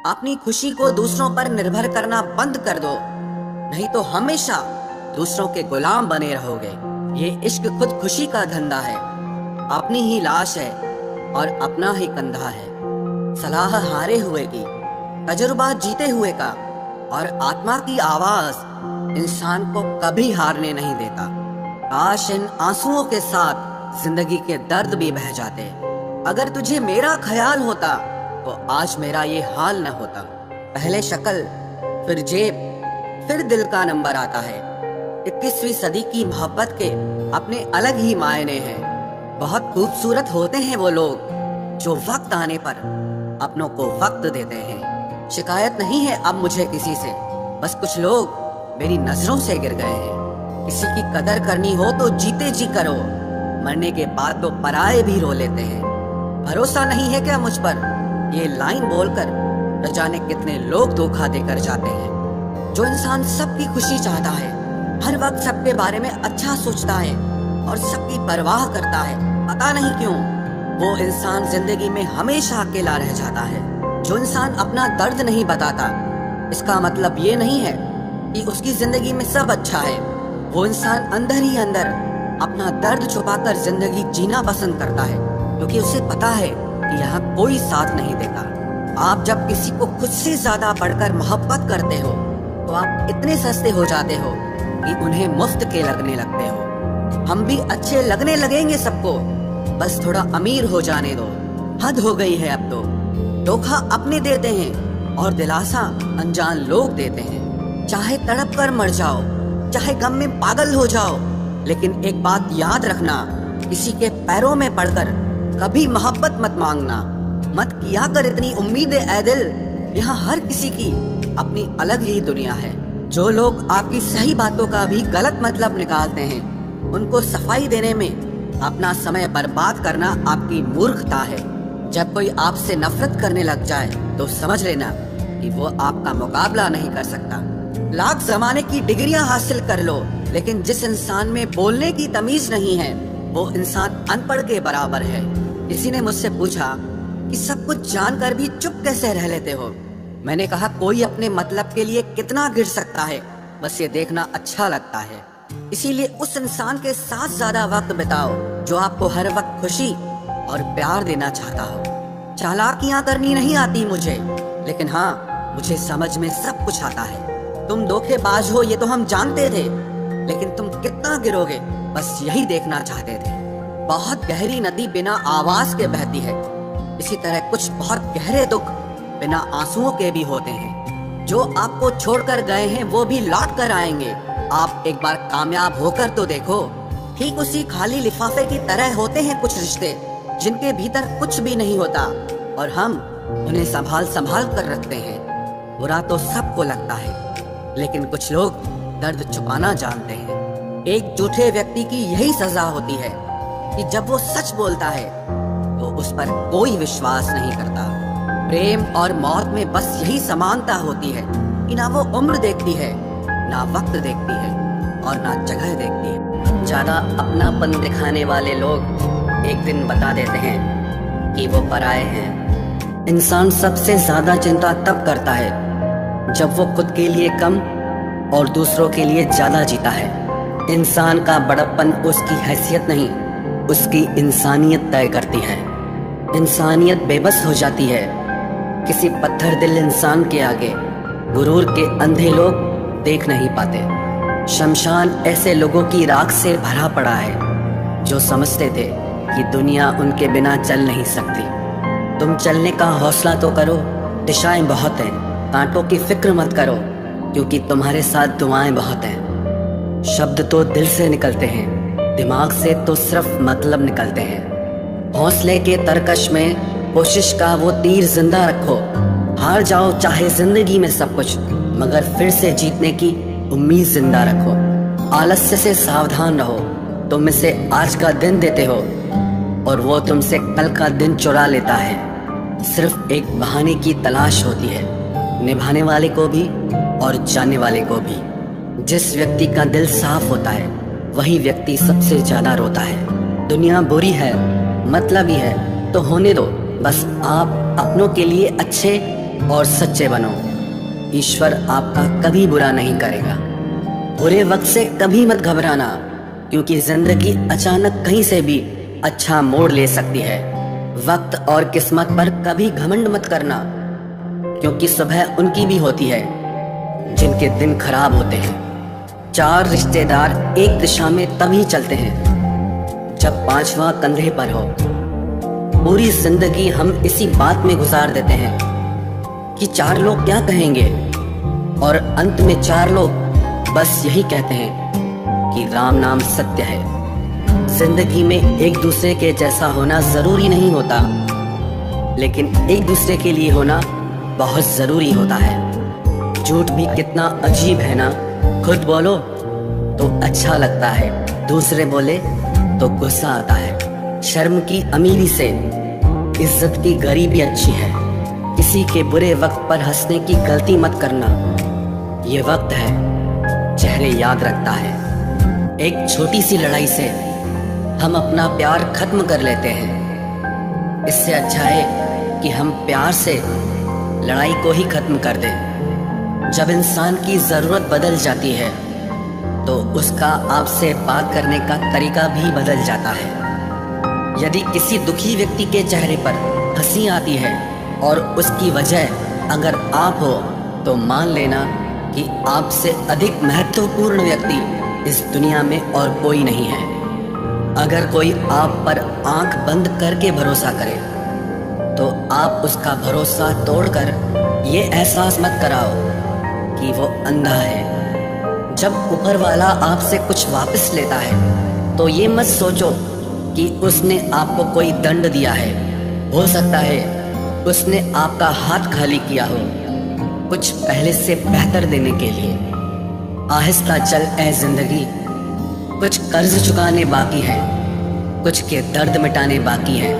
अपनी खुशी को दूसरों पर निर्भर करना बंद कर दो, नहीं तो हमेशा दूसरों के गुलाम बने रहोगे। ये इश्क खुद खुशी का धंधा है, अपनी ही लाश है और अपना ही कंधा है। सलाह हारे हुए की, तजुर्बा जीते हुए का, और आत्मा की आवाज इंसान को कभी हारने नहीं देता। काश इन आंसुओं के साथ जिंदगी के दर्द भी बह जाते। अगर तुझे मेरा ख्याल होता तो आज मेरा ये हाल न होता। पहले शक्ल, फिर जेब, फिर दिल का नंबर आता है। 21वीं सदी की मोहब्बत के अपने अलग ही मायने हैं। बहुत खूबसूरत होते हैं वो लोग जो वक्त आने पर अपनों को वक्त देते हैं। शिकायत नहीं है अब मुझे किसी से, बस कुछ लोग मेरी नजरों से गिर गए हैं। किसी की कदर करनी हो तो जीते जी करो, मरने के बाद तो पराए भी रो लेते हैं। भरोसा नहीं है क्या मुझ पर, ये लाइन बोलकर न जाने कितने लोग धोखा देकर जाते हैं। जो इंसान सबकी खुशी चाहता है, हर वक्त सबके बारे में अच्छा सोचता है और सबकी परवाह करता है, पता नहीं क्यों वो इंसान जिंदगी में हमेशा अकेला रह जाता है। जो इंसान अपना दर्द नहीं बताता, इसका मतलब ये नहीं है कि उसकी जिंदगी में सब अच्छा है। वो इंसान अंदर ही अंदर अपना दर्द छुपाकर जिंदगी जीना पसंद करता है, क्योंकि उसे पता है कि यहाँ कोई साथ नहीं देता। आप जब किसी को खुद से ज्यादा बढ़कर मोहब्बत करते हो तो आप इतने सस्ते हो जाते हो कि उन्हें मुफ्त के लगने लगते हो। हम भी अच्छे लगने लगेंगे सबको, बस थोड़ा अमीर हो जाने दो। हद हो गई है अब तो। धोखा अपने देते हैं और दिलासा अनजान लोग देते हैं। चाहे तड़प कर मर जाओ, चाहे गम में पागल हो जाओ, लेकिन एक बात याद रखना, किसी के पैरों में पड़कर कभी मोहब्बत मत मांगना। मत किया कर इतनी उम्मीदें ऐ दिल, यहाँ हर किसी की अपनी अलग ही दुनिया है। जो लोग आपकी सही बातों का भी गलत मतलब निकालते हैं, उनको सफाई देने में अपना समय बर्बाद करना आपकी मूर्खता है। जब कोई आपसे नफरत करने लग जाए तो समझ लेना कि वो आपका मुकाबला नहीं कर सकता। लाख जमाने की डिग्रियां हासिल कर लो, लेकिन जिस इंसान में बोलने की तमीज नहीं है, वो इंसान अनपढ़ के बराबर है। किसी ने मुझसे पूछा कि सब कुछ जानकर भी चुप कैसे रह लेते हो। मैंने कहा, कोई अपने मतलब के लिए कितना गिर सकता है, बस ये देखना अच्छा लगता है। इसीलिए उस इंसान के साथ ज्यादा वक्त बिताओ जो आपको हर वक्त खुशी और प्यार देना चाहता हो। चालाकियां करनी नहीं आती मुझे, लेकिन हाँ, मुझे समझ में सब कुछ आता है। तुम धोखेबाज हो ये तो हम जानते थे, लेकिन तुम कितना गिरोगे बस यही देखना चाहते थे। बहुत गहरी नदी बिना आवाज के बहती है, इसी तरह कुछ बहुत गहरे दुख बिना आंसुओं के भी होते हैं। जो आपको छोड़कर गए हैं वो भी लौट कर आएंगे। आप एक बार कामयाब होकर तो देखो। ठीक उसी खाली लिफाफे की तरह होते हैं कुछ रिश्ते जिनके भीतर कुछ भी नहीं होता, और हम उन्हें संभाल संभाल कर रखते हैं। बुरा तो सबको लगता है, लेकिन कुछ लोग दर्द छुपाना जानते हैं। एक झूठे व्यक्ति की यही सजा होती है कि जब वो सच बोलता है तो उस पर कोई विश्वास नहीं करता। प्रेम और मौत में बस यही समानता होती है कि ना वो उम्र देखती है, ना वक्त देखती है, और ना जगह देखती है। ज्यादा अपनापन दिखाने वाले लोग एक दिन बता देते हैं कि वो पराए हैं। इंसान सबसे ज्यादा चिंता तब करता है जब वो खुद के लिए कम और दूसरों के लिए ज्यादा जीता है। इंसान का बड़प्पन उसकी हैसियत नहीं, उसकी इंसानियत तय करती है। इंसानियत बेबस हो जाती है किसी पत्थर दिल इंसान के आगे। गुरूर के अंधे लोग देख नहीं पाते। शमशान ऐसे लोगों की राख से भरा पड़ा है जो समझते थे कि दुनिया उनके बिना चल नहीं सकती। तुम चलने का हौसला तो करो, दिशाएं बहुत हैं। कांटों की फिक्र मत करो, क्योंकि तुम्हारे साथ दुआएं बहुत हैं। शब्द तो दिल से निकलते हैं, दिमाग से तो सिर्फ मतलब निकलते हैं। हौसले के तरकश में कोशिश का वो तीर जिंदा रखो। हार जाओ चाहे जिंदगी में सब कुछ, मगर फिर से जीतने की उम्मीद जिंदा रखो। आलस्य से सावधान रहो, तुम इसे आज का दिन देते हो और वो तुमसे कल का दिन चुरा लेता है। सिर्फ एक बहाने की तलाश होती है, निभाने वाले को भी और जाने वाले को भी। जिस व्यक्ति का दिल साफ होता है वही व्यक्ति सबसे ज्यादा रोता है। दुनिया बुरी है, मतलबी है तो होने दो, बस आप अपनों के लिए अच्छे और सच्चे बनो। ईश्वर आपका कभी बुरा नहीं करेगा। बुरे वक्त से कभी मत घबराना, क्योंकि जिंदगी अचानक कहीं से भी अच्छा मोड़ ले सकती है। वक्त और किस्मत पर कभी घमंड मत करना, क्योंकि सुबह उनकी भी होती है जिनके दिन खराब होते हैं। 4 रिश्तेदार एक दिशा में तभी चलते हैं जब 5वां कंधे पर हो। पूरी जिंदगी हम इसी बात में गुजार देते हैं कि 4 लोग क्या कहेंगे, और अंत में 4 लोग बस यही कहते हैं कि राम नाम सत्य है। जिंदगी में एक दूसरे के जैसा होना जरूरी नहीं होता, लेकिन एक दूसरे के लिए होना बहुत जरूरी होता है। झूठ भी कितना अजीब है ना, खुद बोलो तो अच्छा लगता है, दूसरे बोले तो गुस्सा आता है। शर्म की अमीरी से इज्जत की गरीबी अच्छी है। किसी के बुरे वक्त पर हंसने की गलती मत करना। ये वक्त है, चेहरे याद रखता है। एक छोटी सी लड़ाई से हम अपना प्यार खत्म कर लेते हैं। इससे अच्छा है कि हम प्यार से लड़ाई को ही खत्म कर दें। जब इंसान की जरूरत बदल जाती है तो उसका आपसे बात करने का तरीका भी बदल जाता है। यदि किसी दुखी व्यक्ति के चेहरे पर हंसी आती है और उसकी वजह अगर आप हो, तो मान लेना कि आपसे अधिक महत्वपूर्ण व्यक्ति इस दुनिया में और कोई नहीं है। अगर कोई आप पर आंख बंद करके भरोसा करे, तो आप उसका भरोसा तोड़कर ये एहसास मत कराओ कि वो अंधा है। जब ऊपर वाला आपसे कुछ वापस लेता है, तो ये मत सोचो कि उसने आपको कोई दंड दिया है। हो सकता है उसने आपका हाथ खाली किया हो, कुछ पहले से बेहतर देने के लिए। आहिस्ता चल ए जिंदगी, कुछ कर्ज चुकाने बाकी है, कुछ के दर्द मिटाने बाकी है,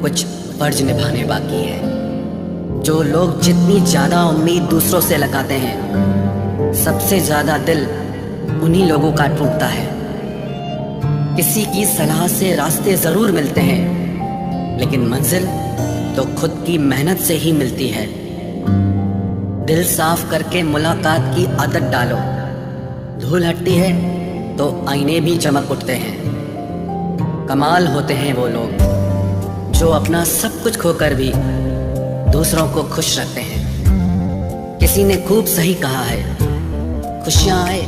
कुछ फर्ज निभाने बाकी है। जो लोग जितनी ज्यादा उम्मीद दूसरों से लगाते हैं, सबसे ज्यादा दिल उन्हीं लोगों का टूटता है। किसी की सलाह से रास्ते जरूर मिलते हैं, लेकिन मंजिल तो खुद की मेहनत से ही मिलती है। दिल साफ करके मुलाकात की आदत डालो। धूल हटती है तो आईने भी चमक उठते हैं। कमाल होते हैं वो लोग जो अपना सब कुछ खोकर भी दूसरों को खुश रखते हैं। किसी ने खूब सही कहा है, खुशियां आए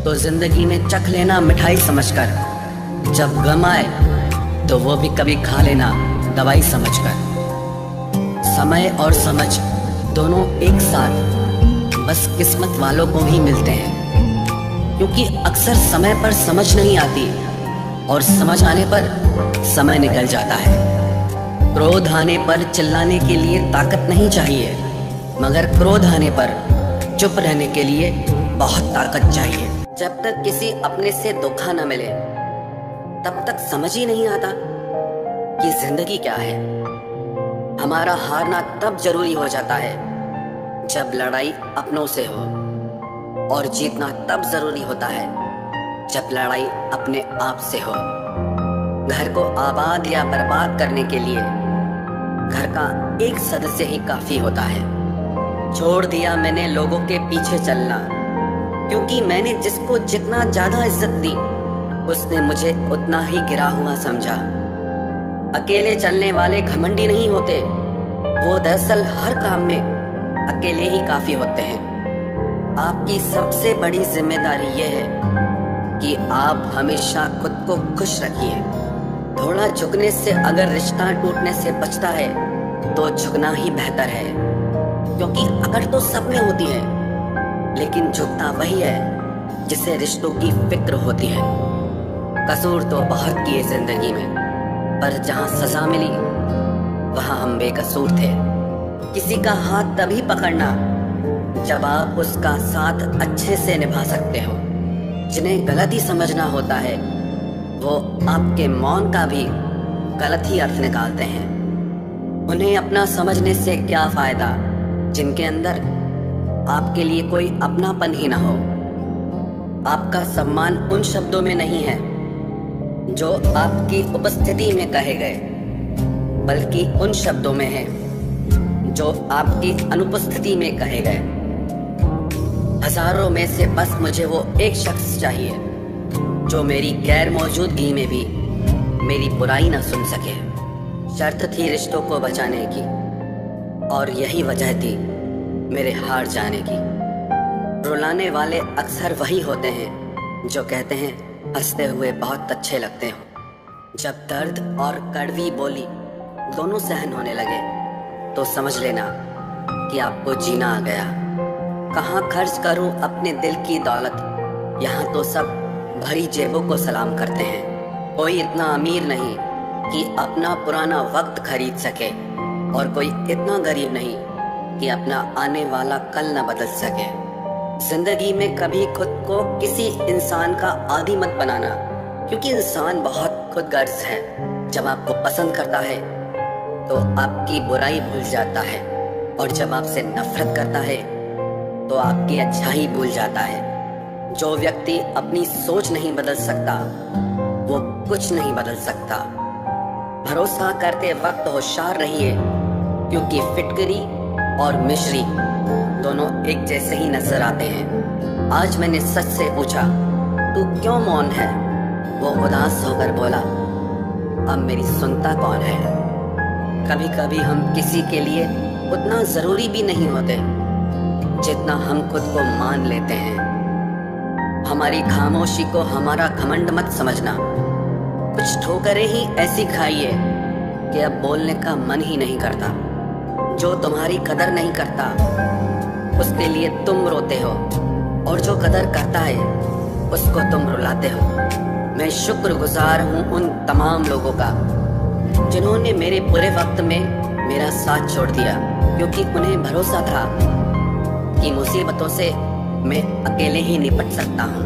तो जिंदगी में चख लेना मिठाई समझकर, जब गम आए तो वो भी कभी खा लेना दवाई समझकर। समय और समझ दोनों एक साथ बस किस्मत वालों को ही मिलते हैं, क्योंकि अक्सर समय पर समझ नहीं आती और समझ आने पर समय निकल जाता है। क्रोध आने पर चिल्लाने के लिए ताकत नहीं चाहिए, मगर क्रोध आने पर चुप रहने के लिए बहुत ताकत चाहिए। जब तक किसी अपने से धोखा न मिले, तब तक समझ ही नहीं आता कि जिंदगी क्या है। हमारा हारना तब जरूरी हो जाता है जब लड़ाई अपनों से हो, और जीतना तब जरूरी होता है जब लड़ाई अपने आप से हो। घर को आबाद या बर्बाद करने के लिए घर का एक सदस्य ही काफी होता है। छोड़ दिया मैंने लोगों के पीछे चलना, क्योंकि मैंने जिसको जितना ज्यादा इज्जत दी, उसने मुझे उतना ही गिरा हुआ समझा। अकेले चलने वाले घमंडी नहीं होते, वो दरअसल हर काम में अकेले ही काफी होते हैं। आपकी सबसे बड़ी जिम्मेदारी यह है कि आप हमेशा खुद को खुश रखिए। थोड़ा झुकने से अगर रिश्ता टूटने से बचता है, तो झुकना ही बेहतर है, क्योंकि अकड़ तो सब में होती है, लेकिन झुकता वही है जिसे रिश्तों की फिक्र होती है। कसूर तो बहुत किए जिंदगी में, पर जहाँ सजा मिली वहाँ हम बेकसूर थे। किसी का हाथ तभी पकड़ना जब आप उसका साथ अच्छे से निभा सकते हो। जिन्हें गलत ही समझना होता है, वो आपके मौन का भी गलत ही अर्थ निकालते हैं। उन्हें अपना समझने से क्या फायदा जिनके अंदर आपके लिए कोई अपनापन ही ना हो। आपका सम्मान उन शब्दों में नहीं है जो आपकी उपस्थिति में कहे गए, बल्कि उन शब्दों में है जो आपकी अनुपस्थिति में कहे गए। हजारों में से बस मुझे वो एक शख्स चाहिए जो मेरी गैर मौजूदगी में भी मेरी बुराई ना सुन सके। शर्त थी रिश्तों को बचाने की, और यही वजह थी मेरे हार जाने की। रुलाने वाले अक्सर वही होते हैं जो कहते हैं हंसते हुए बहुत अच्छे लगते हो। जब दर्द और कड़वी बोली दोनों सहन होने लगे तो समझ लेना कि आपको जीना आ गया। कहाँ खर्च करूं अपने दिल की दौलत, यहाँ तो सब भरी जेबों को सलाम करते हैं। कोई इतना अमीर नहीं कि अपना पुराना वक्त खरीद सके, और कोई इतना गरीब नहीं कि अपना आने वाला कल न बदल सके। जिंदगी में कभी खुद को किसी इंसान का आदी मत बनाना, क्योंकि इंसान बहुत खुदगर्ज है। जब आपको पसंद करता है तो आपकी बुराई भूल जाता है, और जब आपसे नफरत करता है तो आपकी अच्छाई भूल जाता है। जो व्यक्ति अपनी सोच नहीं बदल सकता वो कुछ नहीं बदल सकता। भरोसा करते वक्त होशियार रहिए, क्योंकि फिटकरी और मिश्री दोनों एक जैसे ही नजर आते हैं। आज मैंने सच से पूछा, तू क्यों मौन है? वो उदास होकर बोला, अब मेरी सुनता कौन है? कभी कभी हम किसी के लिए उतना जरूरी भी नहीं होते जितना हम खुद को मान लेते हैं। हमारी खामोशी को हमारा घमंड मत समझना। कुछ ठोकरें ही ऐसी खाइए कि अब बोलने का मन ही नहीं करता। जो तुम्हारी कदर नहीं करता उसके लिए तुम रोते हो, और जो कदर करता है उसको तुम रुलाते हो। मैं शुक्रगुजार हूँ उन तमाम लोगों का जिन्होंने मेरे बुरे वक्त में मेरा साथ छोड़ दिया, क्योंकि उन्हें भरोसा था कि मुसीबतों से मैं अकेले ही निपट सकता हूँ।